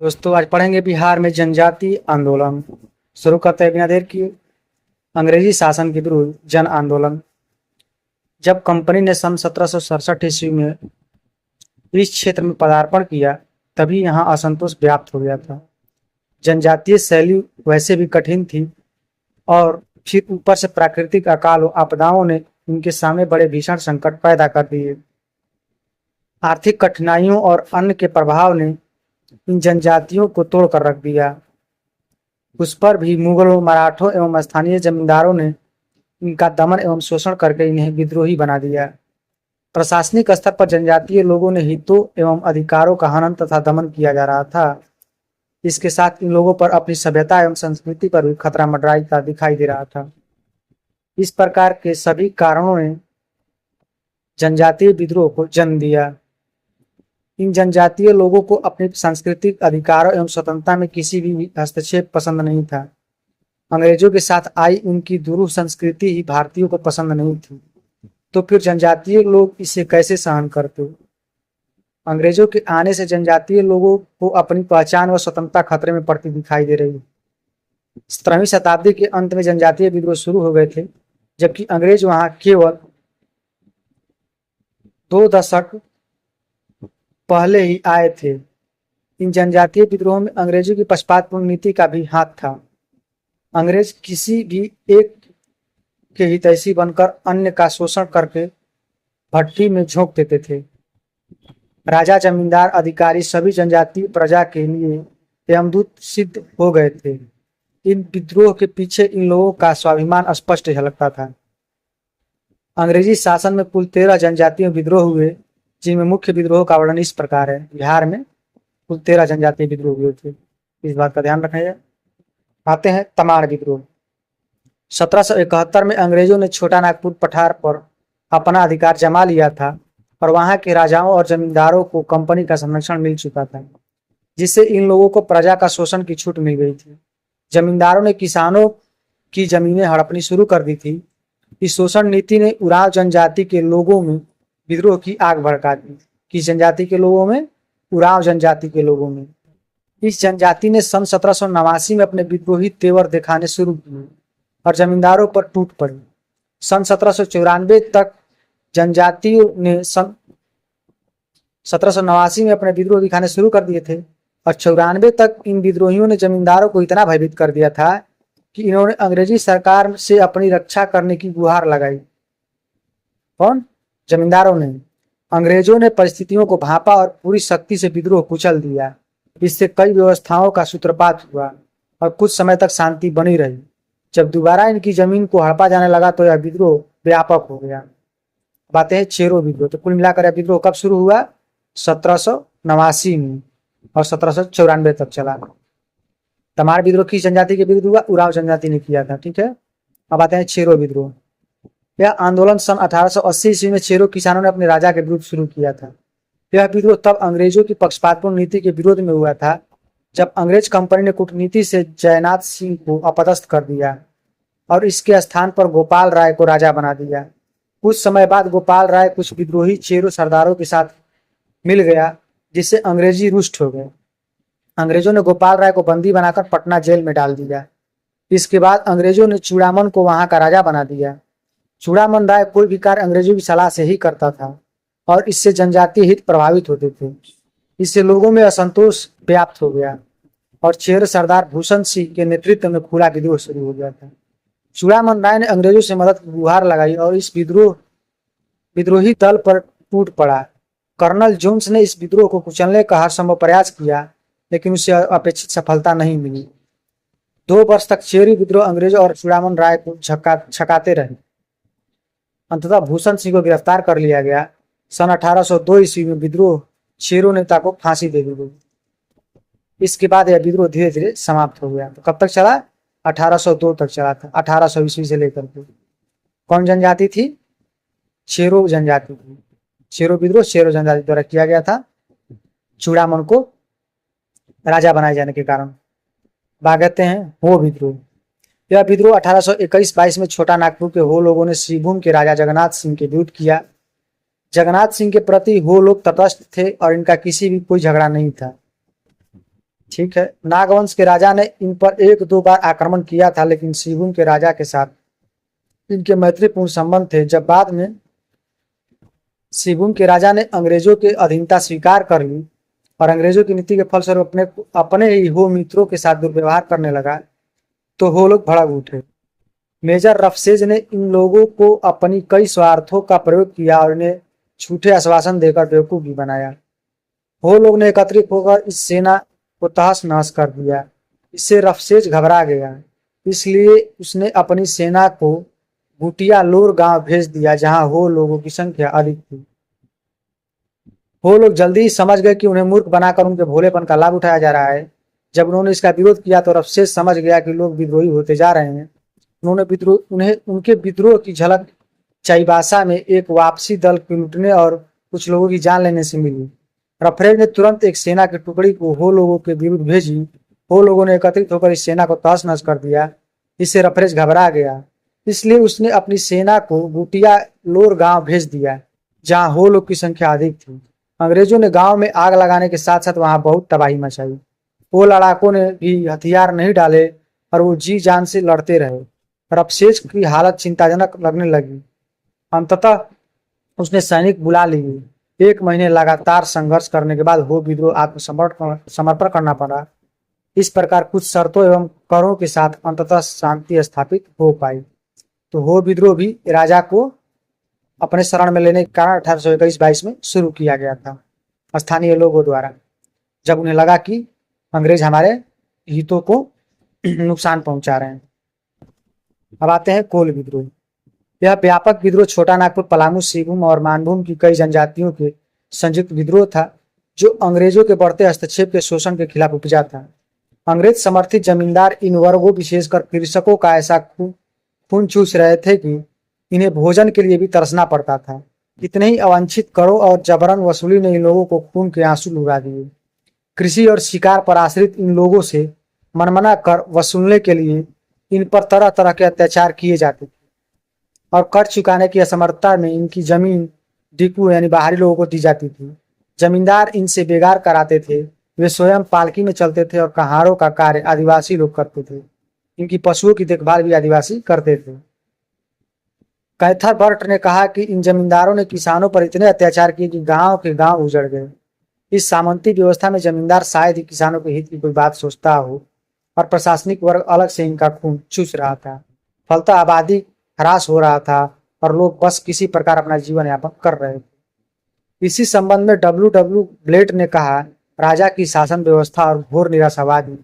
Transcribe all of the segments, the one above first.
दोस्तों आज पढ़ेंगे बिहार में जनजातीय आंदोलन। शुरू करते हैं बिना देर की। अंग्रेजी शासन के विरुद्ध जन आंदोलन। जब कंपनी ने सन 1767 ईस्वी में इस क्षेत्र में पदार्पण किया तभी यहाँ असंतोष व्याप्त हो गया था। जनजातीय शैली वैसे भी कठिन थी और फिर ऊपर से प्राकृतिक अकाल व आपदाओं ने इनके सामने बड़े भीषण संकट पैदा कर दिए। आर्थिक कठिनाइयों और अन्य के प्रभाव ने इन जनजातियों को तोड़ कर रख दिया। उस पर भी मुगलों, मराठों एवं स्थानीय जमींदारों ने इनका दमन एवं शोषण करके इन्हें विद्रोही बना दिया। प्रशासनिक स्तर पर जनजातीय लोगों ने हितों एवं अधिकारों का हनन तथा दमन किया जा रहा था। इसके साथ इन लोगों पर अपनी सभ्यता एवं संस्कृति पर भी खतरा मंडराता दिखाई दे रहा था। इस प्रकार के सभी कारणों ने जनजातीय विद्रोह को जन्म दिया। इन जनजातीय लोगों को अपने सांस्कृतिक अधिकारों एवं स्वतंत्रता में किसी भी हस्तक्षेप पसंद नहीं था। अंग्रेजों के साथ आई उनकी दुरूह संस्कृति ही भारतीयों को पसंद नहीं थी, तो फिर जनजातीय लोग इसे कैसे सहन करते। अंग्रेजों के आने से जनजातीय लोगों को अपनी पहचान व स्वतंत्रता खतरे में पड़ती दिखाई दे रही। 17वीं शताब्दी के अंत में जनजातीय विद्रोह शुरू हो गए थे, जबकि अंग्रेज वहां केवल 2 दशक पहले ही आए थे। इन जनजातीय विद्रोहों में अंग्रेजों की पक्षपातपूर्ण नीति का भी हाथ था। अंग्रेज किसी भी एक के हितैषी बनकर अन्य का शोषण करके भट्टी में झोंक देते थे। राजा, जमींदार, अधिकारी सभी जनजातीय प्रजा के लिए यमदूत सिद्ध हो गए थे। इन विद्रोह के पीछे इन लोगों का स्वाभिमान स्पष्ट झलकता था। अंग्रेजी शासन में कुल 13 जनजातीय विद्रोह हुए, जिनमें मुख्य विद्रोह का वर्णन इस प्रकार है। बिहार में कुल 13 जनजातीय विद्रोह हुए थे, इस बात का ध्यान रखिए। आते हैं तमाड़ विद्रोह। 1771 में अंग्रेजों ने छोटा नागपुर पठार पर अपना अधिकार जमा लिया था और वहां के राजाओं और जमींदारों को कंपनी का संरक्षण मिल चुका था, जिससे इन लोगों को प्रजा का शोषण की छूट मिल गई थी। जमींदारों ने किसानों की जमीनें हड़पनी शुरू कर दी थी। इस शोषण नीति ने उरांव जनजाति के लोगों में विद्रोह की आग भड़का दी। किस जनजाति के लोगों में? उरांव जनजाति के लोगों में। इस जनजाति ने सन 1789 में अपने विद्रोही तेवर दिखाने शुरू किए और जमींदारों पर टूट पड़ी। सन 1794 तक जनजातियों ने सन 1789 में अपने विद्रोह दिखाने शुरू कर दिए थे और 94 तक इन विद्रोहियों ने जमींदारों को इतना भयभीत कर दिया था कि इन्होंने अंग्रेजी सरकार से अपनी रक्षा करने की गुहार लगाई। कौन? जमींदारों ने। अंग्रेजों ने परिस्थितियों को भांपा और पूरी शक्ति से विद्रोह कुचल दिया। इससे कई व्यवस्थाओं का सूत्रपात हुआ और कुछ समय तक शांति बनी रही। जब दोबारा इनकी जमीन को हड़पा जाने लगा तो यह विद्रोह व्यापक हो गया। बातें हैं चेरो विद्रोह। तो कुल मिलाकर यह विद्रोह कब शुरू हुआ? 1789 में और 1794 तक चला। तमाड़ विद्रोह किस जनजाति के विरुद्ध हुआ? उरांव जनजाति ने किया था। ठीक है, अब आते हैं चेरो विद्रोह। यह आंदोलन सन 1880 ईस्वी में चेरो किसानों ने अपने राजा के विरुद्ध शुरू किया था। यह विद्रोह तब अंग्रेजों की पक्षपातपूर्ण नीति के विरोध में हुआ था, जब अंग्रेज कंपनी ने कूटनीति से जयनाथ सिंह को अपदस्थ कर दिया और इसके स्थान पर गोपाल राय को राजा बना दिया। कुछ समय बाद गोपाल राय कुछ विद्रोही चेरो सरदारों के साथ मिल गया, जिससे अंग्रेजी रुष्ट हो गए। अंग्रेजों ने गोपाल राय को बंदी बनाकर पटना जेल में डाल दिया। इसके बाद अंग्रेजों ने चूड़ामन को वहां का राजा बना दिया। चूड़ामन राय कोई भी कार्य अंग्रेजों की सलाह से ही करता था और इससे जनजातीय हित प्रभावित होते थे। इससे लोगों में असंतोष व्याप्त हो गया और चेरो सरदार भूषण सिंह के नेतृत्व में खुला विद्रोह शुरू हो गया था। चूड़ामन राय ने अंग्रेजों से मदद की गुहार लगाई और इस विद्रोही दल पर टूट पड़ा। कर्नल जोन्स ने इस विद्रोह को कुचलने का हर संभव प्रयास किया, लेकिन उसे अपेक्षित सफलता नहीं मिली। 2 वर्ष तक चेरो विद्रोह अंग्रेजों और चूड़ामन राय को छकाते रहे। अंततः भूषण सिंह को गिरफ्तार कर लिया गया। सन 1802 ईस्वी में विद्रोह चेरो नेता को फांसी दे दी गई। इसके बाद यह विद्रोह धीरे धीरे समाप्त हो गया। तो कब तक चला? 1802 तक चला था, 1800 ईस्वी से लेकर के। कौन जनजाति थी? चेरो जनजाति थी। चेरो विद्रोह चेरो जनजाति द्वारा किया गया था, चूड़ामन को राजा बनाए जाने के कारण। बागते हैं हो विद्रोह। यह विद्रोह 1821-22 में छोटा नागपुर के हो लोगों ने श्रीभूम के राजा जगन्नाथ सिंह के विरुद्ध किया। जगन्नाथ सिंह के प्रति हो लोग तटस्थ थे और इनका किसी भी कोई झगड़ा नहीं था। ठीक है। नागवंश के राजा ने इन पर एक दो बार आक्रमण किया था, लेकिन सिंहभूम के राजा के साथ इनके मैत्रीपूर्ण संबंध थे। जब बाद में सिंहभूम के राजा ने अंग्रेजों की अधीनता स्वीकार कर ली और अंग्रेजों की नीति के फलस्वरूप अपने अपने ही हो मित्रों के साथ दुर्व्यवहार करने लगा, तो वो लोग भड़क उठे। मेजर रफसेज ने इन लोगों को अपनी कई स्वार्थों का प्रयोग किया और इन्हें झूठे आश्वासन देकर बेवकूफ भी बनाया। वो लोग ने एकत्रित होकर इस सेना को तहस नहस कर दिया। इससे रफसेज घबरा गया, इसलिए उसने अपनी सेना को भूटिया लोर गांव भेज दिया, जहां हो लोगों की संख्या अधिक थी। वो लोग जल्दी ही समझ गए कि उन्हें मूर्ख बनाकर उनके भोलेपन का लाभ उठाया जा रहा है। जब उन्होंने इसका विरोध किया तो रफसेज समझ गया कि लोग विद्रोही होते जा रहे हैं। उन्हें उनके विद्रोह की झलक चाईबासा में एक वापसी दल को लूटने और कुछ लोगों की जान लेने से मिली। रफरेज ने तुरंत एक सेना की टुकड़ी को हो लोगों के विरुद्ध भेजी। हो लोगों ने एकत्रित होकर इस सेना को तहस नहस कर दिया। इससे रफरेज घबरा गया, इसलिए उसने अपनी सेना को बूटिया लोर गांव भेज दिया, जहां हो लोग की संख्या अधिक थी। अंग्रेजों ने गांव में आग लगाने के साथ साथ वहां बहुत तबाही मचाई। वो लड़ाकों ने भी हथियार नहीं डाले और वो जी जान से लड़ते रहे। रफसेज की हालत चिंताजनक लगने लगी। अंततः उसने सैनिक बुला लिए। 1 महीने लगातार संघर्ष करने के बाद हो विद्रोह समर्पण करना पड़ा। इस प्रकार कुछ शर्तों एवं करों के साथ अंततः शांति स्थापित हो पाई। तो हो विद्रोह भी राजा को अपने शरण में लेने के कारण 1821-22 में शुरू किया गया था स्थानीय लोगों द्वारा, जब उन्हें लगा कि अंग्रेज हमारे हितों को नुकसान पहुंचा रहे हैं। अब आते हैं कोल विद्रोह। यह व्यापक विद्रोह छोटा नागपुर, पलामू, सिंहभूम और मानभूम की कई जनजातियों के संयुक्त विद्रोह था, जो अंग्रेजों के बढ़ते हस्तक्षेप के शोषण के खिलाफ उपजा था। अंग्रेज समर्थित जमींदार इन वर्गों, विशेषकर कृषकों का ऐसा खून चूस रहे थे कि इन्हें भोजन के लिए भी तरसना पड़ता था। इतने ही अवांछित करों और जबरन वसूली ने इन लोगों को खून के आंसू लुढ़ा दिए। कृषि और शिकार पर आश्रित इन लोगों से मनमाना कर वसूलने के लिए इन पर तरह तरह के अत्याचार किए जाते थे और कर चुकाने की असमर्थता में इनकी जमीन डिकू यानी बाहरी लोगों को दी जाती थी। जमींदार इनसे बेगार कराते थे। वे स्वयं पालकी में चलते थे और कहारों का कार्य आदिवासी लोग करते थे। इनकी पशुओं की देखभाल भी आदिवासी करते थे। कैथर बर्ट ने कहा कि इन जमींदारों ने किसानों पर इतने अत्याचार किए कि गांव के गांव उजड़ गए। इस सामंती व्यवस्था में जमींदार शायद ही किसानों के हित की कोई बात सोचता हो और प्रशासनिक वर्ग अलग से इनका खून चूस रहा था। फलतः आबादी ह्रास हो रहा था और लोग बस किसी प्रकार अपना जीवन यापन कर रहे थे। इसी संबंध में W. ब्लेट ने कहा, राजा की शासन व्यवस्था और घोर निराशावादी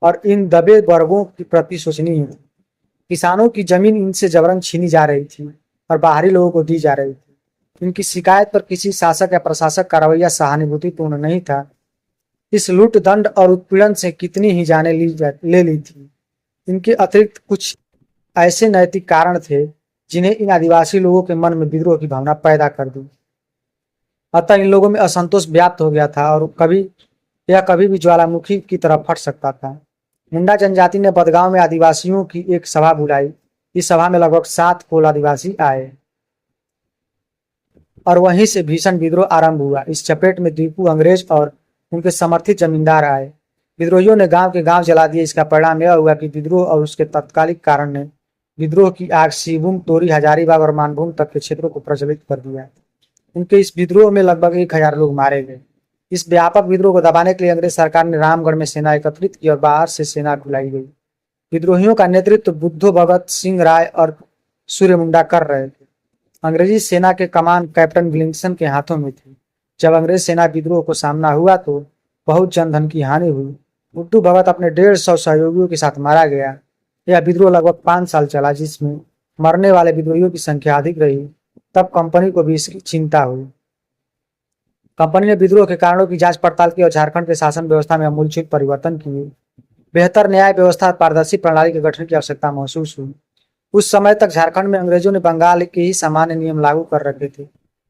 और इन दबे वर्गों के प्रति शोचनीय है। किसानों की जमीन इनसे जबरन छीनी जा रही थी और बाहरी लोगों को दी जा रही थी। इनकी शिकायत पर किसी शासक या प्रशासक का रवैया सहानुभूतिपूर्ण नहीं था। इस लूट, दंड और उत्पीड़न से कितनी ही जानें ले ली थी। इनके अतिरिक्त कुछ ऐसे नैतिक कारण थे जिन्हें इन आदिवासी लोगों के मन में विद्रोह की भावना पैदा कर दी। अतः इन लोगों में असंतोष व्याप्त हो गया था और कभी भी ज्वालामुखी की तरह फट सकता था। मुंडा जनजाति ने बदगांव में आदिवासियों की एक सभा बुलाई। इस सभा में लगभग 7 कोल आदिवासी आए और वहीं से भीषण विद्रोह आरंभ हुआ। इस चपेट में दीपू, अंग्रेज और उनके समर्थित जमींदार आए। विद्रोहियों ने गांव के गांव जला दिए। इसका परिणाम यह हुआ कि विद्रोह और उसके तत्कालिक कारण ने विद्रोह की आग सिंहभूम, तोरी, हजारीबाग और मानभूम तक के क्षेत्रों को प्रज्वलित कर दिया। उनके इस विद्रोह में लगभग 1000 लोग मारे गए। इस व्यापक विद्रोह को दबाने के लिए अंग्रेज सरकार ने रामगढ़ में सेना एकत्रित की और बाहर से सेना बुलाई गई। विद्रोहियों का नेतृत्व बुद्धो भगत सिंह राय और सूर्य मुंडा कर रहे थे। अंग्रेजी सेना के कमान कैप्टन विलिंगसन के हाथों में थी। जब अंग्रेज सेना विद्रोह को सामना हुआ तो बहुत जनधन की हानि हुई। बुद्धू भगत अपने 150 सहयोगियों के साथ मारा गया। यह विद्रोह लगभग 5 साल चला, जिसमें मरने वाले विद्रोहियों की संख्या अधिक रही। तब कंपनी को भी इसकी चिंता हुई। कंपनी ने विद्रोह के कारणों की जांच पड़ताल की और झारखंड के शासन व्यवस्था में आमूलचूल परिवर्तन किए। बेहतर न्याय व्यवस्था, पारदर्शी प्रणाली के गठन की आवश्यकता महसूस हुई। उस समय तक झारखंड में अंग्रेजों ने बंगाल के ही सामान्य नियम लागू कर रखे थे,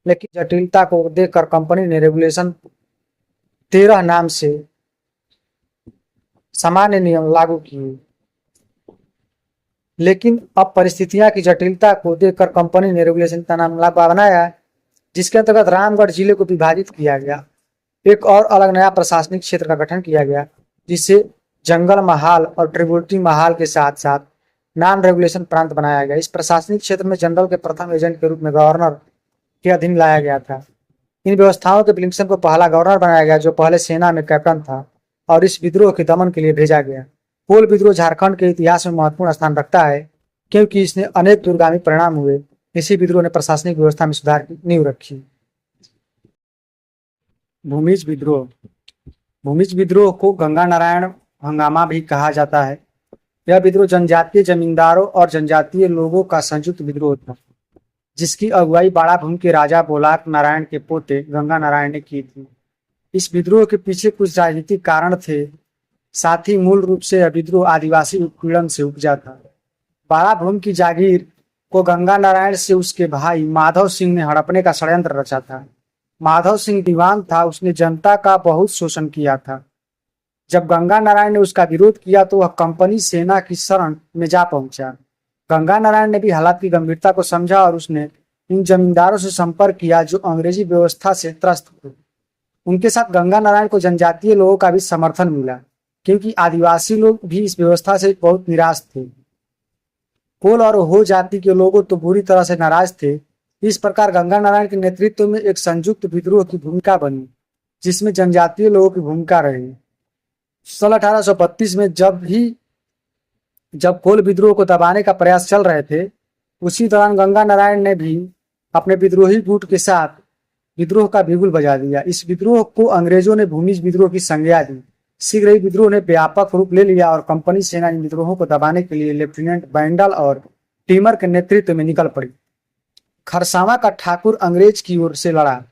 लेकिन जटिलता को देखकर कंपनी ने रेगुलेशन 13 नाम से सामान्य नियम लागू किए। लेकिन अब परिस्थितियां की जटिलता को देखकर कंपनी ने रेगुलेशन का नाम बनाया, जिसके अंतर्गत रामगढ़ जिले को विभाजित किया गया। एक और अलग नया प्रशासनिक क्षेत्र का गठन किया गया जिसे जंगल महाल और ट्रिब्यूटरी महाल के साथ साथ नॉन रेगुलेशन प्रांत बनाया गया। इस प्रशासनिक क्षेत्र में जनरल के प्रथम एजेंट के रूप में गवर्नर के अधीन लाया गया था। इन व्यवस्थाओं के विलिंगडन को पहला गवर्नर बनाया गया, जो पहले सेना में कैप्टन था और इस विद्रोह के दमन के लिए भेजा गया। कोल विद्रोह झारखंड के इतिहास में महत्वपूर्ण स्थान रखता है, क्योंकि इसने अनेक दूरगामी परिणाम हुए। इसी विद्रोह ने प्रशासनिक व्यवस्था में सुधार की नींव रखी। भूमिज विद्रोह। भूमिज विद्रोह को गंगा नारायण हंगामा भी कहा जाता है। यह विद्रोह जनजातीय जमींदारों और जनजातीय लोगों का संयुक्त विद्रोह था, जिसकी अगुवाई बाड़ाभूमि के राजा बोलाक नारायण के पोते गंगा नारायण ने की थी। इस विद्रोह के पीछे कुछ राजनीतिक कारण थे, साथ ही मूल रूप से यह विद्रोह आदिवासी उत्पीड़न से उपजा था। बाड़ाभूमि की जागीर को गंगा नारायण से उसके भाई माधव सिंह ने हड़पने का षड्यंत्र रचा था। माधव सिंह दीवान था, उसने जनता का बहुत शोषण किया था। जब गंगा नारायण ने उसका विरोध किया तो वह कंपनी सेना की शरण में जा पहुंचा। गंगा नारायण ने भी हालात की गंभीरता को समझा और उसने इन जमींदारों से संपर्क किया जो अंग्रेजी व्यवस्था से त्रस्त थे। उनके साथ गंगा नारायण को जनजातीय लोगों का भी समर्थन मिला, क्योंकि आदिवासी लोग भी इस व्यवस्था से बहुत निराश थे। कोल और हो जाति के लोगों तो बुरी तरह से नाराज थे। इस प्रकार गंगा नारायण के नेतृत्व में एक संयुक्त विद्रोह की भूमिका बनी, जिसमें जनजातीय लोगों की भूमिका रही। सन 1832 में जब कोल विद्रोह को दबाने का प्रयास चल रहे थे, उसी दौरान गंगा नारायण ने भी अपने विद्रोही गुट के साथ विद्रोह का बिगुल बजा दिया। इस विद्रोह को अंग्रेजों ने भूमिज विद्रोह की संज्ञा दी। शीघ्र ही विद्रोह ने व्यापक रूप ले लिया और कंपनी सेना इन विद्रोहों को दबाने के लिए लेफ्टिनेंट बैंडल और टीमर के नेतृत्व में निकल पड़ी। खरसावां का ठाकुर अंग्रेज की ओर से लड़ा।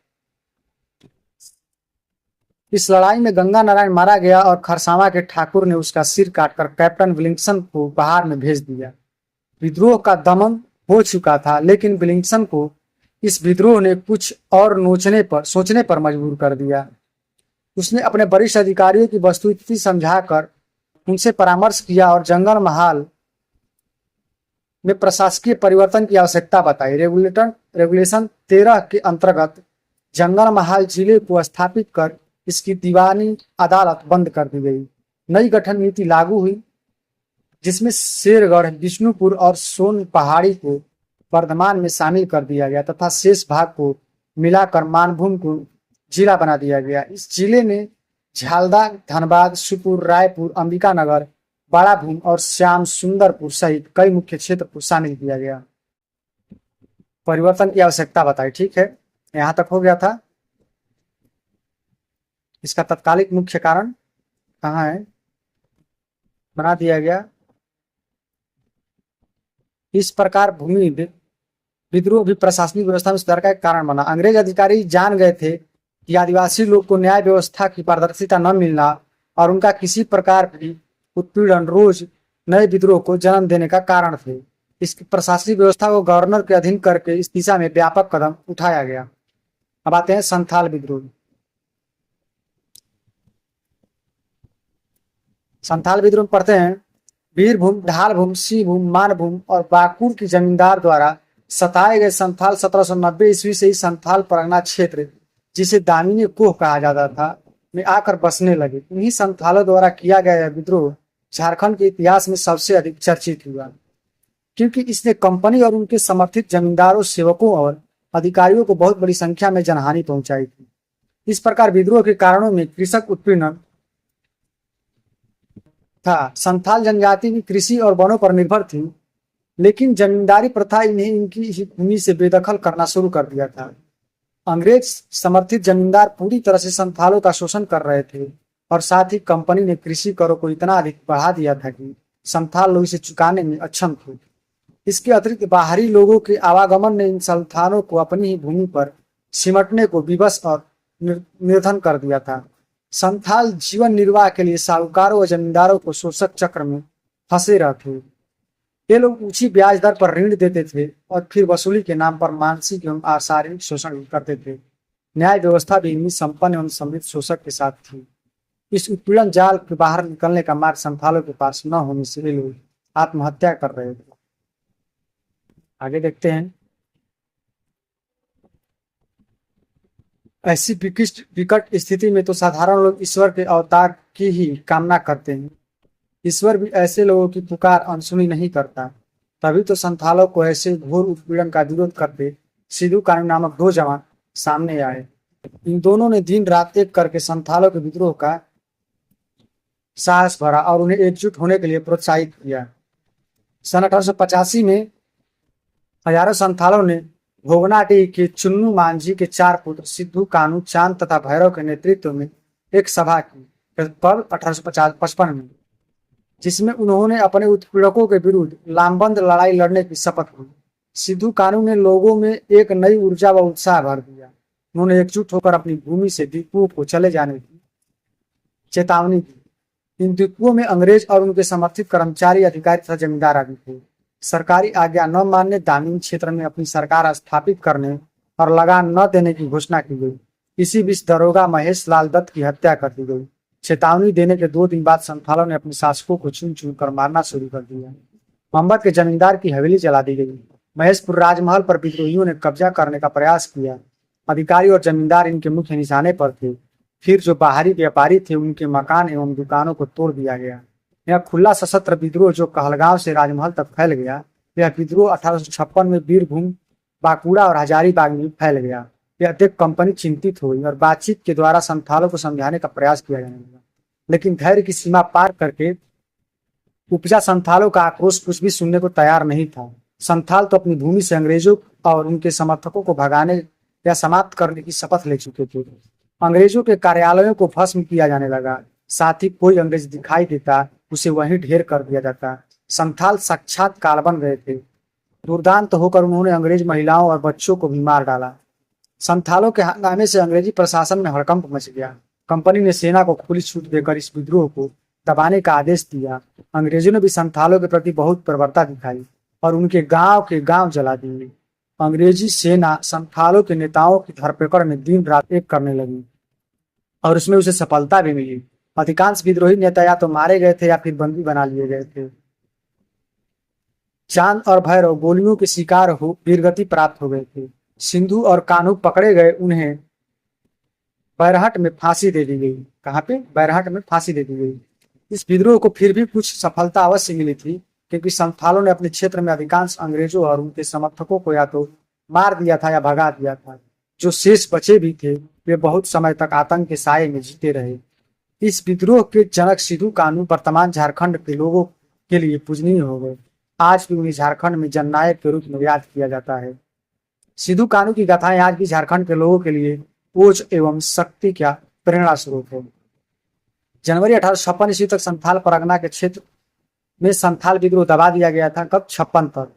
इस लड़ाई में गंगा नारायण मारा गया और खरसावां के ठाकुर ने उसका सिर काटकर कैप्टन विलिंगडन को बाहर में भेज दिया। विद्रोह का दमन हो चुका था, लेकिन विलिंगडन को इस विद्रोह ने कुछ और सोचने पर मजबूर कर दिया। उसने अपने वरिष्ठ अधिकारियों की वस्तुस्थिति समझाकर उनसे परामर्श किया और जंगल महाल में प्रशासकीय परिवर्तन की आवश्यकता बताई। रेगुलेशन 13 के अंतर्गत जंगल महाल जिले को स्थापित कर इसकी दीवानी अदालत बंद कर दी गई। नई गठन नीति लागू हुई, जिसमें शेरगढ़, विष्णुपुर और सोन पहाड़ी को वर्धमान में शामिल कर दिया गया तथा शेष भाग को मिलाकर मानभूम को जिला बना दिया गया। इस जिले में झालदा, धनबाद, शिवपुर, रायपुर, अंबिकानगर, बाड़ाभूम और श्याम सुंदरपुर सहित कई मुख्य क्षेत्र को शामिल किया गया। परिवर्तन की आवश्यकता बताई। ठीक है, यहां तक हो गया था। इसका तत्कालिक मुख्य कारण कहाँ है, बना दिया गया। इस प्रकार भूमि विद्रोह भी प्रशासनिक व्यवस्था में सुधार का एक कारण बना। अंग्रेज अधिकारी जान गए थे कि आदिवासी लोग को न्याय व्यवस्था की पारदर्शिता न मिलना और उनका किसी प्रकार भी उत्पीड़न रोज नए विद्रोह को जन्म देने का कारण थे। इसकी प्रशासनिक व्यवस्था को गवर्नर के अधीन करके इस दिशा में व्यापक कदम उठाया गया। अब आते हैं संथाल विद्रोह। संथाल विद्रोह पढ़ते हैं। वीरभूम, ढालभूम, सिंहभूम, मानभूम और बाकुर की जमींदार द्वारा सताए गए संथाल 1790 ईस्वी से ही संथाल परगना क्षेत्र, जिसे दामिनी कोह कहा जाता था, में आकर बसने लगे। इन्हीं संथालों द्वारा किया गया यह विद्रोह झारखंड के इतिहास में सबसे अधिक चर्चित हुआ, क्योंकि इसने कंपनी और उनके समर्थित जमींदारों, सेवकों और अधिकारियों को बहुत बड़ी संख्या में जनहानि पहुंचाई थी। इस प्रकार विद्रोह के कारणों में कृषक उत्पीड़न था। संथाल जनजाति भी कृषि और वनों पर निर्भर थी, लेकिन जमींदारी प्रथा इन्हें इनकी भूमि से बेदखल करना शुरू कर दिया था। अंग्रेज समर्थित जमींदार पूरी तरह से संथालों का शोषण कर रहे थे और साथ ही कंपनी ने कृषि करों को इतना अधिक बढ़ा दिया था कि संथाल लोग इसे चुकाने में अक्षम थे। इसके अतिरिक्त बाहरी लोगों के आवागमन ने इन संथालों को अपनी ही भूमि पर सिमटने को विवश और निर्धन कर दिया था। संथाल जीवन निर्वाह के लिए साहूकारों और जमींदारों को शोषक चक्र में फंसे रहते। ये लोग ऊंची ब्याज दर पर ऋण देते थे और फिर वसूली के नाम पर मानसिक एवं शारीरिक शोषण करते थे। न्याय व्यवस्था भी इन्हीं संपन्न एवं समृद्ध शोषक के साथ थी। इस उत्पीड़न जाल के बाहर निकलने का मार्ग संथालों के पास न होने से ये लोग आत्महत्या कर रहे थे। आगे देखते हैं। ऐसी विकट स्थिति में तो साधारण लोग ईश्वर के अवतार की ही कामना करते हैं। ईश्वर भी ऐसे लोगों की पुकार अनसुनी नहीं करता। तभी तो संथालों को ऐसे घोर उत्पीड़न का विरोध करते सिद्धू कानू नामक दो जवान सामने आए। इन दोनों ने दिन रात एक करके संथालों के विद्रोह का साहस भरा और उन्हें एकजुट होने के लिए प्रोत्साहित किया। सन 1885 में हजारों संथालों ने भोगनाडीह के चुन्नू मांझी के चार पुत्र सिद्धू कानू चांद तथा भैरव के नेतृत्व में एक सभा की पल 1855 में, जिसमें उन्होंने अपने उत्पीड़कों के विरुद्ध लामबंद लड़ाई लड़ने की शपथ ली। सिद्धू कानू ने लोगों में एक नई ऊर्जा व उत्साह भर दिया। उन्होंने एकजुट होकर अपनी भूमि से द्वीपों को चले जाने की चेतावनी दी। इन द्वीपों में अंग्रेज और उनके समर्थित कर्मचारी, अधिकारी तथा जमींदार आदि थे। सरकारी आज्ञा न मानने, दामिनी क्षेत्र में अपनी सरकार स्थापित करने और लगान न देने की घोषणा की गई। इसी बीच दरोगा महेश लाल दत्त की हत्या कर दी गई। चेतावनी देने के 2 दिन बाद संथालों ने अपने शासकों को चुन चुन कर मारना शुरू कर दिया। मोहम्मद के जमींदार की हवेली जला दी गई। महेशपुर राजमहल पर विद्रोहियों ने कब्जा करने का प्रयास किया। अधिकारी और जमींदार इनके मुख्य निशाने पर थे। फिर जो बाहरी व्यापारी थे, उनके मकान एवं दुकानों को तोड़ दिया गया। यह खुला सशस्त्र विद्रोह जो कहलगांव से राजमहल तक फैल गया, यह विद्रोह 1856 में बीरभूम, बांकुड़ा और हजारीबाग में फैल गया। यह देख कंपनी चिंतित हुई और बातचीत के द्वारा संथालों को समझाने का प्रयास किया जाने लगा। लेकिन धैर्य की सीमा पार करके उपजा संथालों का आक्रोश कुछ भी सुनने को तैयार नहीं था। संथाल तो अपनी भूमि से अंग्रेजों और उनके समर्थकों को भगाने या समाप्त करने की शपथ ले चुके थे। अंग्रेजों के कार्यालयों को भस्म किया जाने लगा। साथ ही कोई अंग्रेज दिखाई देता, उसे वहीं ढेर कर दिया जाता। संथाल साक्षात काल बन गए थे। दुर्दांत होकर उन्होंने अंग्रेज महिलाओं और बच्चों को भी मार डाला। संथालों के हंगामे से अंग्रेजी प्रशासन में हड़कंप मच गया। कंपनी ने सेना को खुली छूट देकर इस विद्रोह को दबाने का आदेश दिया। अंग्रेजों ने भी संथालों के प्रति बहुत प्रवरता दिखाई और उनके गांव के गांव जला दिए। अंग्रेजी सेना संथालों के नेताओं की धरपकड़ में दिन रात एक करने लगी और उसमें उसे सफलता भी मिली। अधिकांश विद्रोही नेता या तो मारे गए थे या फिर बंदी बना लिए गए थे। चांद और भैरव गोलियों के शिकार हो वीरगति प्राप्त हो गए थे। सिंधु और कान्हू पकड़े गए, उन्हें बैरहट में फांसी दे दी गई। कहाँ पे? बैरहट में फांसी दे दी गई। इस विद्रोह को फिर भी कुछ सफलता अवश्य मिली थी, क्योंकि संथालों ने अपने क्षेत्र में अधिकांश अंग्रेजों और उनके समर्थकों को या तो मार दिया था या भगा दिया था। जो शेष बचे भी थे, वे बहुत समय तक आतंक के साये में जीते रहे। इस विद्रोह के जनक सिद्धू कान्हू वर्तमान झारखंड के लोगों के लिए पूजनीय हो गए। आज भी उन्हें झारखंड में जननायक के रूप में याद किया जाता है। सिद्धू कान्हू की गाथाएं आज भी झारखंड के लोगों के लिए ओज एवं शक्ति का प्रेरणा स्रोत है। जनवरी 1856 ईस्वी तक संथाल परगना के क्षेत्र में संथाल विद्रोह दबा दिया गया था। कब? 56 तक।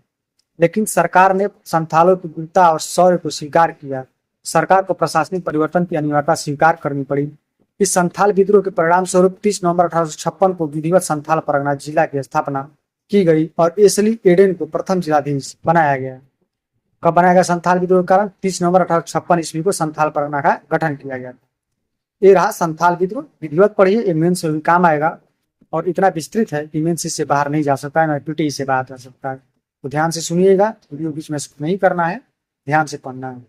लेकिन सरकार ने संथालों की वीरता और शौर्य को स्वीकार किया। सरकार को प्रशासनिक परिवर्तन की अनिवार्यता स्वीकार करनी पड़ी। इस संथाल विद्रोह के परिणाम स्वरूप 30 नवंबर 1856 को विधिवत संथाल परगना जिला की स्थापना की गई और एसली एडेन को प्रथम जिलाधीश बनाया गया। कब बनाया गया संथाल विद्रोह के कारण? 30 नवंबर 1856 ईस्वी को संथाल परगना का गठन किया गया। ये रहा संथाल विद्रोह। विधिवत पढ़िए, ये मेंस में भी काम आएगा और इतना विस्तृत है कि मेंस से बाहर नहीं जा सकता है, ना पीटी से बाहर जा सकता है। तो ध्यान से सुनिएगा, वीडियो बीच में नहीं करना है, ध्यान से पढ़ना है।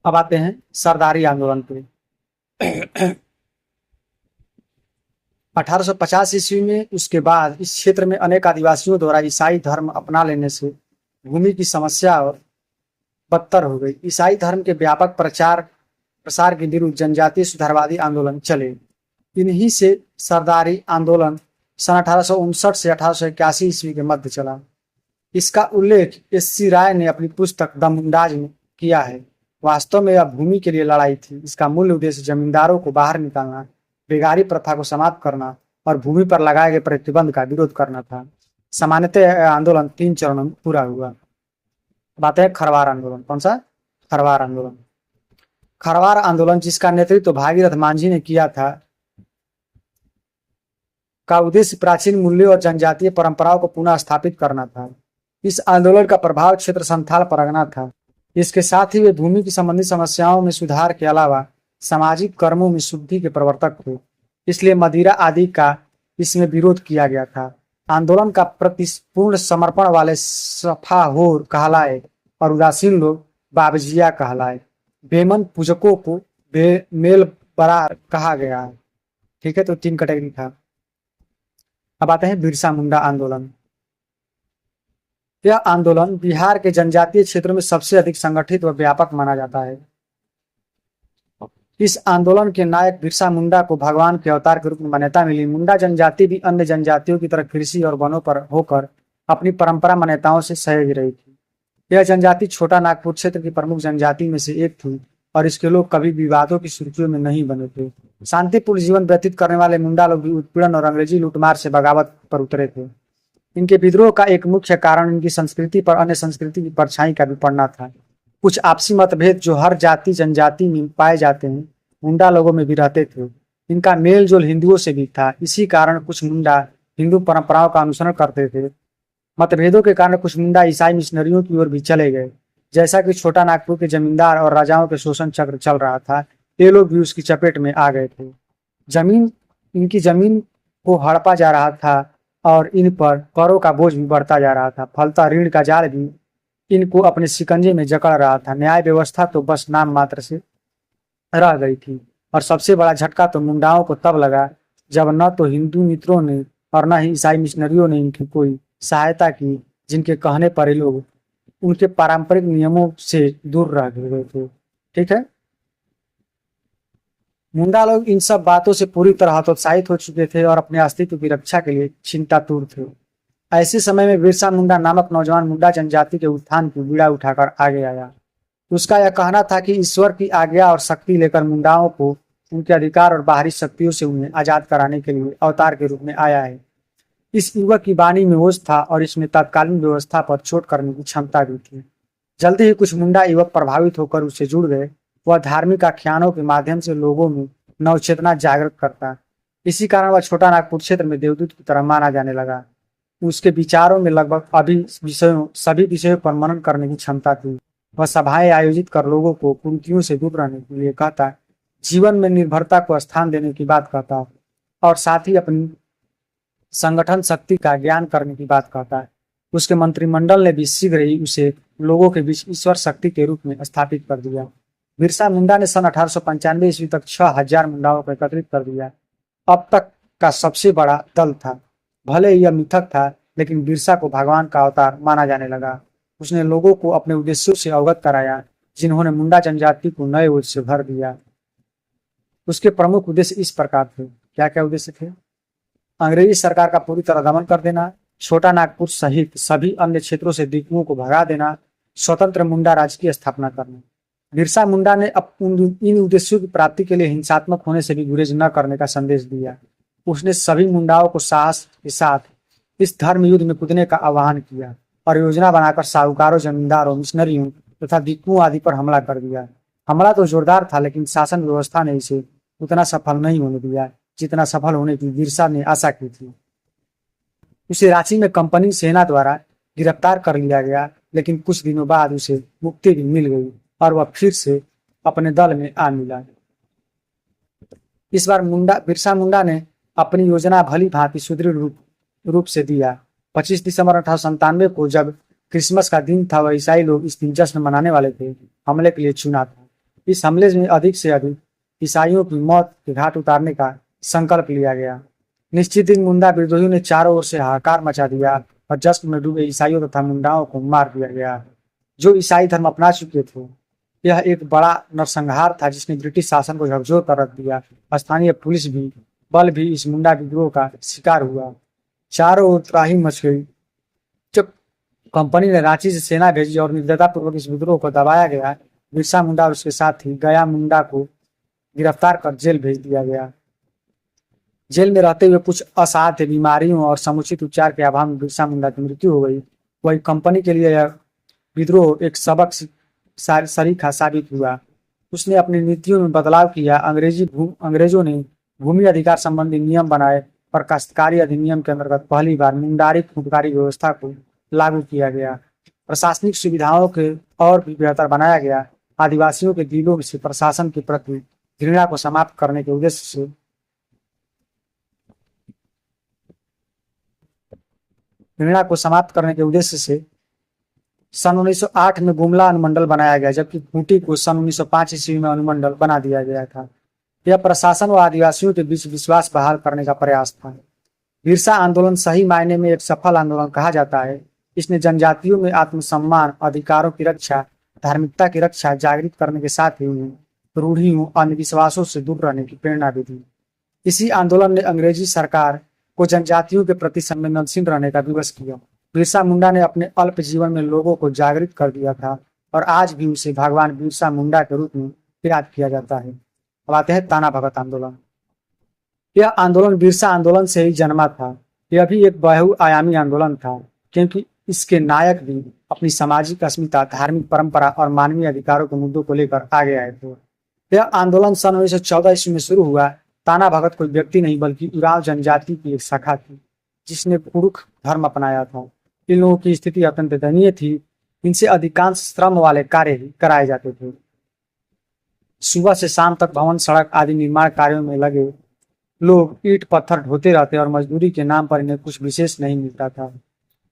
अब आते हैं सरदारी आंदोलन पे। 1850 ईस्वी में उसके बाद इस क्षेत्र में अनेक आदिवासियों द्वारा ईसाई धर्म अपना लेने से भूमि की समस्या और बदतर हो गई। ईसाई धर्म के व्यापक प्रसार के विरुद्ध जनजातीय सुधारवादी आंदोलन चले। इन्हीं से सरदारी आंदोलन सन 1859 से 1881 ईस्वी के मध्य चला। इसका उल्लेख एस.सी. राय ने अपनी पुस्तक द मुंडाज में किया है। वास्तव में यह भूमि के लिए लड़ाई थी। इसका मूल उद्देश्य जमींदारों को बाहर निकालना, बेगारी प्रथा को समाप्त करना और भूमि पर लगाए गए प्रतिबंध का विरोध करना था। सामान्यतः यह आंदोलन 3 चरणों में पूरा हुआ। बात है खरवार आंदोलन। कौन सा? खरवार आंदोलन। खरवार आंदोलन, जिसका नेतृत्व भागीरथ मांझी ने किया था, का उद्देश्य प्राचीन मूल्यों और जनजातीय परंपराओं को पुनः स्थापित करना था। इस आंदोलन का प्रभाव क्षेत्र संथाल परगना था। इसके साथ ही वे भूमि की संबंधित समस्याओं में सुधार के अलावा सामाजिक कर्मों में शुद्धि के प्रवर्तक थे। इसलिए मदिरा आदि का इसमें विरोध किया गया था। आंदोलन का प्रति पूर्ण समर्पण वाले सफाहोर कहलाए और उदासीन लोग बाबजिया कहलाए। बेमन पूजकों को मेल बरार कहा गया है। ठीक है, तो 3 कैटेगरी था। अब आते हैं बिरसा मुंडा आंदोलन। यह आंदोलन बिहार के जनजातीय क्षेत्रों में सबसे अधिक संगठित व व्यापक माना जाता है। इस आंदोलन के नायक बिरसा मुंडा को भगवान के अवतार के रूप में मान्यता मिली। मुंडा जनजाति भी अन्य जनजातियों की तरह कृषि और वनों पर होकर अपनी परंपरा मान्यताओं से सहज रही थी। यह जनजाति छोटा नागपुर क्षेत्र की प्रमुख जनजाति में से एक थी और इसके लोग कभी विवादों की सुर्खियों में नहीं बने थे। शांतिपूर्ण जीवन व्यतीत करने वाले मुंडा लोग भी उत्पीड़न और अंग्रेजी लूटमार से बगावत पर उतरे थे। इनके विद्रोह का एक मुख्य कारण इनकी संस्कृति पर अन्य संस्कृति की परछाई का भी पड़ना था। कुछ आपसी मतभेद जो हर जाति जनजाति में पाए जाते हैं, मुंडा लोगों में भी रहते थे। इनका मेल जोल हिंदुओं से भी था। इसी कारण कुछ मुंडा हिंदू परंपराओं का अनुसरण करते थे। मतभेदों के कारण कुछ मुंडा ईसाई मिशनरियों की ओर भी चले गए। जैसा कि छोटा नागपुर के जमींदार और राजाओं के शोषण चक्र चल रहा था, ये लोग भी उसकी चपेट में आ गए थे। इनकी जमीन को हड़पा जा रहा था और इन पर करों का बोझ भी बढ़ता जा रहा था। फलता ऋण का जाल भी इनको अपने शिकंजे में जकड़ रहा था। न्याय व्यवस्था तो बस नाम मात्र से रह गई थी। और सबसे बड़ा झटका तो मुंडाओं को तब लगा जब न तो हिंदू मित्रों ने और न ही ईसाई मिशनरियों ने इनकी कोई सहायता की, जिनके कहने पर ये लोग उनके पारंपरिक नियमों से दूर रह गए थे। ठीक है, मुंडा लोग इन सब बातों से पूरी तरह हतोत्साहित हो चुके थे और अपने अस्तित्व की रक्षा के लिए चिंतातुर थे। ऐसे समय में बिरसा मुंडा नामक नौजवान मुंडा जनजाति के उत्थान की बीड़ा उठाकर आगे आया। उसका यह कहना था कि ईश्वर की आज्ञा और शक्ति लेकर मुंडाओं को उनके अधिकार और बाहरी शक्तियों से उन्हें आजाद कराने के लिए अवतार के रूप में आया है। इस युवक की वाणी में ओज था और इसमें तत्कालीन व्यवस्था पर चोट करने की क्षमता भी थी। जल्दी ही कुछ मुंडा युवक प्रभावित होकर उससे जुड़ गए। वह धार्मिक आख्यानों के माध्यम से लोगों में नवचेतना जागृत करता। इसी कारण वह छोटा नागपुर क्षेत्र में देवदूत की तरह माना जाने लगा। उसके विचारों में लगभग सभी विषयों पर मनन करने की क्षमता थी। वह सभाएं आयोजित कर लोगों को कुरीतियों से दूर रहने के लिए कहता, जीवन में निर्भरता को स्थान देने की बात कहता और साथ ही अपनी संगठन शक्ति का ज्ञान करने की बात कहता है। उसके मंत्रिमंडल ने भी शीघ्र ही उसे लोगों के बीच ईश्वर शक्ति के रूप में स्थापित कर दिया। बिरसा मुंडा ने सन 1895 ईस्वी तक 6000 मुंडाओं को एकत्रित कर दिया। अब तक का सबसे बड़ा दल था। भले ही यह मिथक था, लेकिन बिरसा को भगवान का अवतार माना जाने लगा। उसने लोगों को अपने उद्देश्यों से अवगत कराया, जिन्होंने मुंडा जनजाति को नए ओज से भर दिया। उसके प्रमुख उद्देश्य इस प्रकार थे। क्या क्या उद्देश्य थे? अंग्रेजी सरकार का पूरी तरह दमन कर देना, छोटा नागपुर सहित सभी अन्य क्षेत्रों से दीपुओं को भगा देना, स्वतंत्र मुंडा राज्य की स्थापना करना। बिरसा मुंडा ने इन उद्देश्यों की प्राप्ति के लिए हिंसात्मक होने से भी गुरेज न करने का संदेश दिया। उसने सभी मुंडाओं को साहस के साथ इस धर्म युद्ध में कूदने का आह्वान किया और योजना बनाकर साहूकारों, जमींदारों, मिशनरियों तथा दीपुओं आदि पर हमला कर दिया। हमला तो जोरदार था, लेकिन शासन व्यवस्था ने इसे उतना सफल नहीं होने दिया जितना सफल होने की बिरसा ने आशा की थी। उसे रांची में कंपनी सेना द्वारा गिरफ्तार कर लिया गया, लेकिन कुछ दिनों बाद उसे मुक्ति भी मिल गई और वह फिर से अपने दल में आ मिला। इस बार बिरसा मुंडा ने अपनी योजना भली भांति सुदृढ़ रूप से दिया। 25 दिसंबर 1897 को जब क्रिसमस का दिन था, वह ईसाई लोग इस दिन जश्न मनाने वाले थे, हमले के लिए चुना था। इस हमले में अधिक से अधिक ईसाइयों की मौत के घाट उतारने का संकल्प लिया गया। निश्चित दिन मुंडा विद्रोहियों ने चारों ओर से हाहाकार मचा दिया और जश्न में डूबे ईसाइयों तथा मुंडाओं को मार दिया गया, जो ईसाई धर्म अपना चुके थे। यह एक बड़ा नरसंहार था जिसने ब्रिटिश शासन को झकझोर कर रख दिया। स्थानीय पुलिस बल भी इस मुंडा विद्रोह का शिकार हुआ। चारों ओर त्राही मच गई। जब कंपनी ने रांची से सेना भेजी और निर्दयतापूर्वक इस विद्रोह को दबाया गया, बिरसा मुंडा और उसके साथी गया मुंडा को गिरफ्तार कर जेल भेज दिया गया। जेल में रहते हुए कुछ असाध्य बीमारियों और समुचित उपचार के अभाव में बिरसा मुंडा की मृत्यु हो गई। वही कंपनी के लिए यह विद्रोह एक सबक सरीखा साबित हुआ। उसने अपनी नीतियों में बदलाव किया। अंग्रेजों ने भूमि अधिकार संबंधी नियम बनाए और काश्तकारी अधिनियम के अंतर्गत पहली बार मुंडारी खूंटकारी व्यवस्था को लागू किया गया। प्रशासनिक सुविधाओं के और भी बेहतर बनाया गया। आदिवासियों के दिलों से प्रशासन के प्रति घृणा को समाप्त करने के उद्देश्य से सन 1908 में गुमला अनुमंडल बनाया गया, जबकि खूंटी को सन 1905 ईस्वी में अनुमंडल बना दिया गया था। यह प्रशासन व आदिवासियों के बीच विश्वास बहाल करने का प्रयास था। बिरसा आंदोलन सही मायने में एक सफल आंदोलन कहा जाता है। इसने जनजातियों में आत्मसम्मान, अधिकारों की रक्षा, धार्मिकता की रक्षा जागृत करने के साथ ही उन्हें रूढ़ियों, अंधविश्वासों से दूर रहने की प्रेरणा भी दी। इसी आंदोलन ने अंग्रेजी सरकार को जनजातियों के प्रति संवेदनशील रहने का विवश किया। बिरसा मुंडा ने अपने अल्प जीवन में लोगों को जागृत कर दिया था और आज भी उसे भगवान बिरसा मुंडा के रूप में याद किया जाता है। अब आते हैं ताना भगत आंदोलन। यह आंदोलन बिरसा आंदोलन से ही जन्मा था। यह भी एक बहुआयामी आंदोलन था, क्योंकि इसके नायक भी अपनी सामाजिक अस्मिता, धार्मिक परंपरा और मानवीय अधिकारों के मुद्दों को लेकर आगे आए थे। यह आंदोलन सन 1914 ईस्वी में शुरू हुआ। ताना भगत कोई व्यक्ति नहीं बल्कि उरांव जनजाति की एक शाखा थी, जिसने कुरुख धर्म अपनाया था। इन लोगों की स्थिति अत्यंत दयनीय थी। इनसे अधिकांश श्रम वाले कार्य ही कराए जाते थे। सुबह से शाम तक भवन, सड़क आदि निर्माण कार्यों में लगे लोग ईंट पत्थर ढोते रहते और मजदूरी के नाम पर इन्हें कुछ विशेष नहीं मिलता था।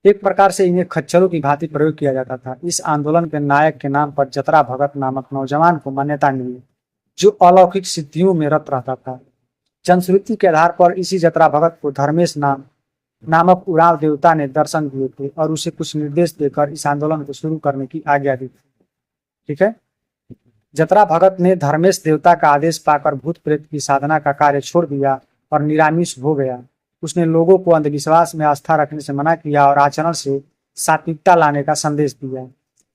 एक प्रकार से इन्हें खच्चरों की भांति प्रयोग किया जाता था। इस आंदोलन के नायक के नाम पर जतरा भगत नामक नौजवान को मान्यता मिली, जो अलौकिक सिद्धियों में रत रहता था। जनश्रुति के आधार पर इसी जतरा भगत को धर्मेश नामक उरांव देवता ने दर्शन दिए थे और उसे कुछ निर्देश देकर इस आंदोलन को शुरू करने की आज्ञा दी थी। ठीक है। जतरा भगत ने धर्मेश देवता का आदेश पाकर भूत प्रेत की साधना का कार्य छोड़ दिया और निरामिष हो गया। उसने लोगों को अंधविश्वास में आस्था रखने से मना किया और आचरण से सात्विकता लाने का संदेश दिया।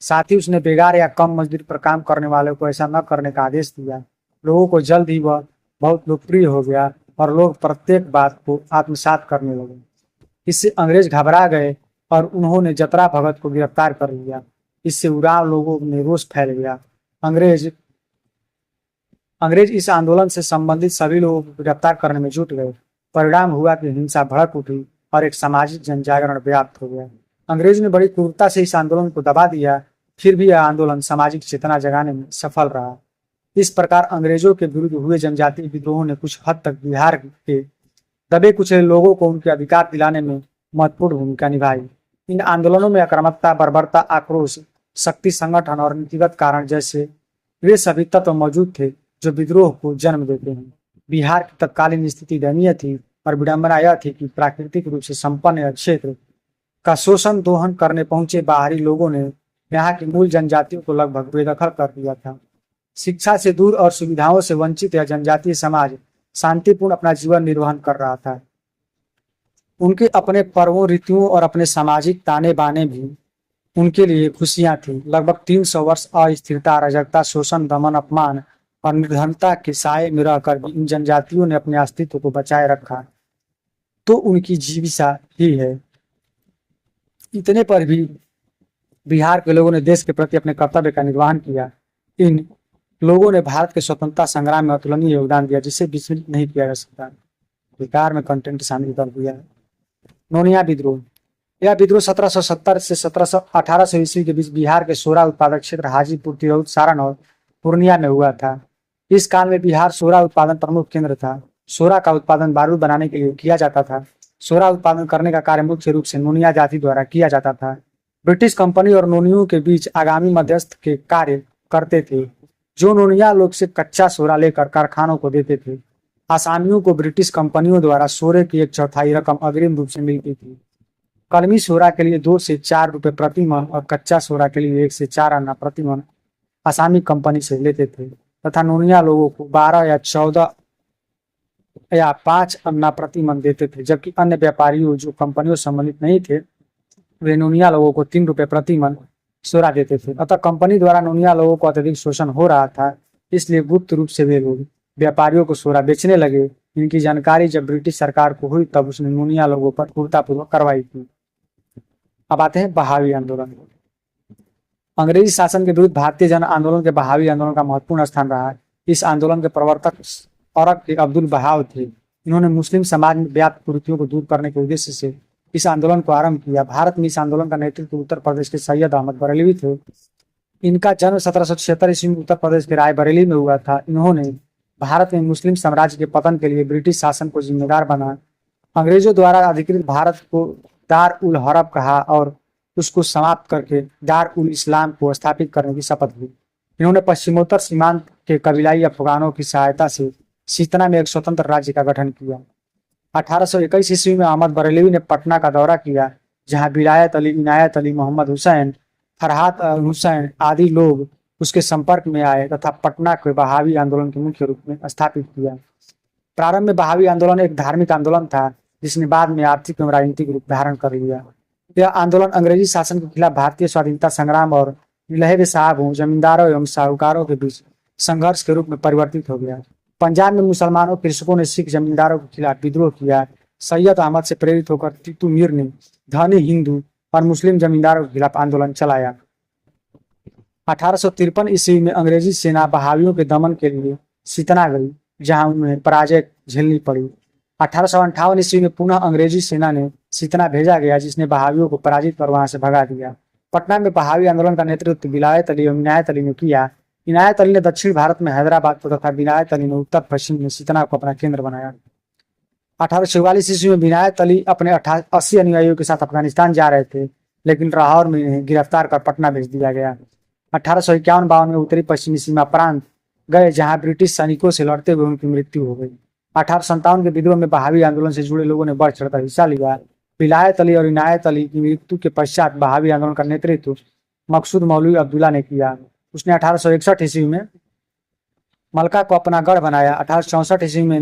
साथ ही उसने बेगार या कम मजदूरी पर काम करने वालों को ऐसा न करने का आदेश दिया। लोगों को जल्द ही वह बहुत लोकप्रिय हो गया और लोग प्रत्येक बात को आत्मसात करने लगे। इससे अंग्रेज घबरा गए और उन्होंने जतरा भगत को गिरफ्तार कर लिया। इससे उरांव लोगों में रोष फैल गया। अंग्रेज इस आंदोलन से संबंधित सभी लोगों को गिरफ्तार करने में जुट गए। परिणाम हुआ कि हिंसा भड़क उठी और एक सामाजिक जनजागरण व्याप्त हो गया। अंग्रेज ने बड़ी क्रूरता से इस आंदोलन को दबा दिया, फिर भी यह आंदोलन सामाजिक चेतना जगाने में सफल रहा। इस प्रकार अंग्रेजों के विरुद्ध हुए जनजातीय विद्रोहों ने कुछ हद तक बिहार के दबे कुचले लोगों को उनके अधिकार दिलाने में महत्वपूर्ण भूमिका निभाई। इन आंदोलनों में आक्रामकता, बर्बरता, आक्रोश, शक्ति संगठन और नीतिगत कारण जैसे वे सभी तत्व मौजूद थे जो विद्रोह को जन्म देते हैं। बिहार की तत्कालीन स्थिति दयनीय थी और विडंबना यह थी कि प्राकृतिक रूप से संपन्न यह क्षेत्र का शोषण दोहन करने पहुंचे बाहरी लोगों ने यहाँ की मूल जनजातियों को लगभग बेदखल कर दिया था। शिक्षा से दूर और सुविधाओं से वंचित यह जनजातीय समाज शांतिपूर्ण अपना जीवन निर्वहन कर रहा था। उनके अपने पर्वों, ऋतुओं और अपने सामाजिक ताने बाने भी उनके लिए खुशियां थी। लगभग 300 वर्ष अस्थिरता, अराजकता, शोषण, दमन, अपमान और निर्धनता के साए में रहकर भी इन जनजातियों ने अपने अस्तित्व को बचाए रखा, तो उनकी जीविका ही है। इतने पर भी बिहार के लोगों ने देश के प्रति अपने कर्तव्य का निर्वहन किया। इन लोगों ने भारत के स्वतंत्रता संग्राम में अतुलनीय योगदान दिया, जिसे विस्मृत नहीं किया जा सकता। बेकार में कंटेंट शामिल कर दिया। नोनिया विद्रोह। यह विद्रोह 1770 से 1800 ईस्वी के बीच बिहार के सोरा उत्पादक क्षेत्र हाजीपुर, तिरहुत, सारण और पूर्णिया में हुआ था। इस काल में बिहार सोरा उत्पादन प्रमुख केंद्र था। सोरा का उत्पादन बारूद बनाने के लिए किया जाता था। सोरा उत्पादन करने का कार्य मुख्य रूप से नोनिया जाति द्वारा किया जाता था। ब्रिटिश कंपनी और नोनियों के बीच आगामी मध्यस्थ के कार्य करते थे, जो नोनिया लोग से कच्चा सोरा लेकर कारखानों को देते थे। आसामियों को ब्रिटिश कंपनियों द्वारा सोरे की 1/4 रकम अग्रिम रूप से मिलती थी। कलमी सोरा के लिए 2 से 4 रुपए प्रति मन और कच्चा सोरा के लिए 1 से 4 आना प्रति मन आसामी कंपनी से लेते थे, तथा नोनिया लोगों को 12 या 14 या 5 अन्ना प्रति मन देते थे। जबकि अन्य व्यापारियों जो कंपनियों से संबंधित नहीं थे, वे नोनिया लोगों को 3 रुपए प्रति मन सोरा देते थे। अतः कंपनी द्वारा नोनिया लोगों को अत्यधिक शोषण हो रहा था, इसलिए गुप्त रूप से वे लोग व्यापारियों को सोरा बेचने लगे। इनकी जानकारी जब ब्रिटिश सरकार को हुई, तब उसने नोनिया लोगों पर क्रूरतापूर्वक कार्रवाई की। अब आते हैं बहावी आंदोलन। अंग्रेजी शासन के विरुद्ध भारतीय जन आंदोलन के बहावी आंदोलन का महत्वपूर्ण स्थान रहा है। इस आंदोलन के प्रवर्तक औरंगजेब अब्दुल बहाव थे। इन्होंने मुस्लिम समाज में व्याप्त कुरीतियों को दूर करने के उद्देश्य से इस आंदोलन को आरंभ किया। भारत में इस आंदोलन का नेतृत्व उत्तर प्रदेश के सैयद अहमद बरेलवी थे। इनका जन्म 1776 ईस्वी में उत्तर प्रदेश के रायबरेली में हुआ था। इन्होंने भारत में मुस्लिम साम्राज्य के पतन के लिए ब्रिटिश शासन को जिम्मेदार बना। अंग्रेजों द्वारा अधिकृत भारत को दार उल हरब कहा और उसको समाप्त करके दार उल इस्लाम को स्थापित करने की शपथ ली। इन्होंने पश्चिमोत्तर सीमांत के कबीलाई अफगानों की सहायता से सीतना में एक स्वतंत्र राज्य का गठन किया। 1821 ईस्वी में अहमद बरेलवी ने पटना का दौरा किया, जहां विलायत अली, इनायत अली, मोहम्मद हुसैन, फरहात हुसैन आदि लोग उसके संपर्क में आए तथा पटना के बहावी आंदोलन के मुख्य रूप में स्थापित किया। प्रारंभ में बहावी आंदोलन एक धार्मिक आंदोलन था, जिसने बाद में आर्थिक एवं राजनीतिक रूप धारण कर लिया। यह आंदोलन अंग्रेजी शासन के खिलाफ भारतीय स्वाधीनता संग्राम और लहरे साहबों, जमींदारों एवं साहूकारों के बीच संघर्ष के रूप में परिवर्तित हो गया। पंजाब में मुसलमानों, कृषकों ने सिख जमींदारों के खिलाफ विद्रोह किया। सैयद अहमद से प्रेरित होकर टीटू मीर ने धनी हिंदू और मुस्लिम जमींदारों के खिलाफ आंदोलन चलाया। 1853 ईस्वी में अंग्रेजी सेना बहावियों के दमन के लिए सीतना गई, जहां उन्हें पराजय झेलनी पड़ी। 1858 ईस्वी में पुनः अंग्रेजी सेना ने सीतना भेजा गया, जिसने बहावियों को पराजित कर वहां से भगा दिया। पटना में बहावी आंदोलन का नेतृत्व विलायत अली एवं इनायत अली ने किया। इनायत अली ने दक्षिण भारत में हैदराबाद को तथा विलायत अली ने उत्तर पश्चिम में सीतना को अपना केंद्र बनाया। 1844 ईस्वी में विनायत अली अपने 80 अनुयायियों के साथ अफगानिस्तान जा रहे थे, लेकिन लाहौर में इन्हें गिरफ्तार कर पटना भेज दिया गया। 1851-52 में उत्तरी पश्चिमी सीमा प्रांत गए, जहां ब्रिटिश सैनिकों से लड़ते हुए उनकी मृत्यु हो गई। 1857 के विद्रोह में बहावी आंदोलन से जुड़े लोगों ने बढ़ चढ़कर हिस्सा लिया। विलायत अली और इनायत अली की मृत्यु के पश्चात बहावी आंदोलन का नेतृत्व मकसूद मौलवी अब्दुल्ला ने किया। उसने 1861 ईस्वी में मलका को अपना गढ़ बनाया। 1864 ईस्वी में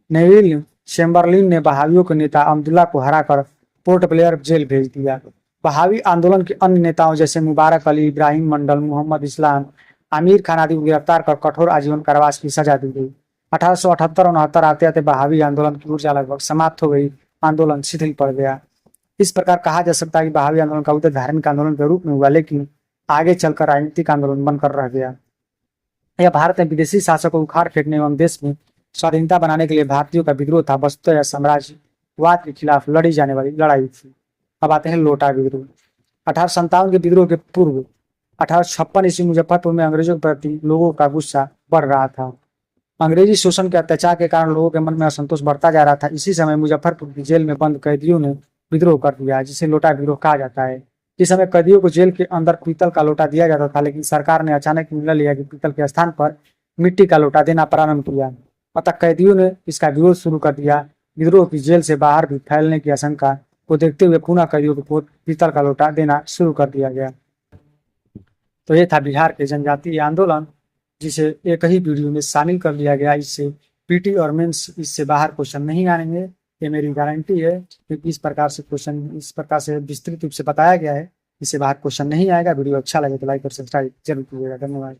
नेविल चैम्बरलिन ने बहावियों के नेता अब्दुल्ला को हराकर पोर्ट ब्लेयर जेल भेज दिया। बहावी आंदोलन के अन्य नेताओं जैसे मुबारक अली, इब्राहिम मंडल, मोहम्मद इस्लाम, आमिर खान आदि को गिरफ्तार कर कठोर आजीवन कारावास की सजा दी गई। 1878-69 आते आते बहावी आंदोलन की ऊर्जा लगभग समाप्त हो गई। आंदोलन शिथिल पड़ गया। इस प्रकार कहा जा सकता है कि बहावी आंदोलन का उदय धार्मिक आंदोलन के रूप में हुआ, लेकिन आगे चलकर राजनीतिक आंदोलन बनकर रह गया। यह भारत में विदेशी शासकों को उखाड़ फेंकने एवं देश में स्वाधीनता बनाने के लिए भारतीयों का विद्रोह था। वस्तुतः यह साम्राज्यवाद के खिलाफ लड़ी जाने वाली लड़ाई थी। अब आते हैं लोटा विद्रोह। 1857 के विद्रोह के पूर्व 1856 ईस्वी मुजफ्फरपुर में अंग्रेजों के प्रति लोगों का गुस्सा बढ़ रहा था। अंग्रेजी शोषण के अत्याचार के कारण लोगों के मन में असंतोष बढ़ता जा रहा था। इसी समय मुजफ्फरपुर की जेल में बंद कैदियों ने विद्रोह कर दिया, जिसे लोटा विद्रोह कहा जाता है। इस समय कैदियों को जेल के अंदर पीतल का लोटा दिया जाता था, लेकिन सरकार ने अचानक निर्णय लिया कि पीतल के स्थान पर मिट्टी का लोटा देना प्रारंभ किया। अतः कैदियों ने इसका विरोध शुरू कर दिया। विद्रोह की जेल से बाहर भी फैलने की आशंका को देखते हुए पुनः कैदियों को पीतल का लोटा देना शुरू कर दिया गया। तो ये था बिहार के जनजातीय आंदोलन, जिसे एक ही वीडियो में शामिल कर लिया गया। इससे पीटी और मेंस इससे बाहर क्वेश्चन नहीं आएंगे, ये मेरी गारंटी है, क्योंकि इस प्रकार से विस्तृत रूप से बताया गया है। इससे बाहर क्वेश्चन नहीं आएगा। वीडियो अच्छा लगे तो लाइक और सब्सक्राइब जरूर कीजिएगा। धन्यवाद।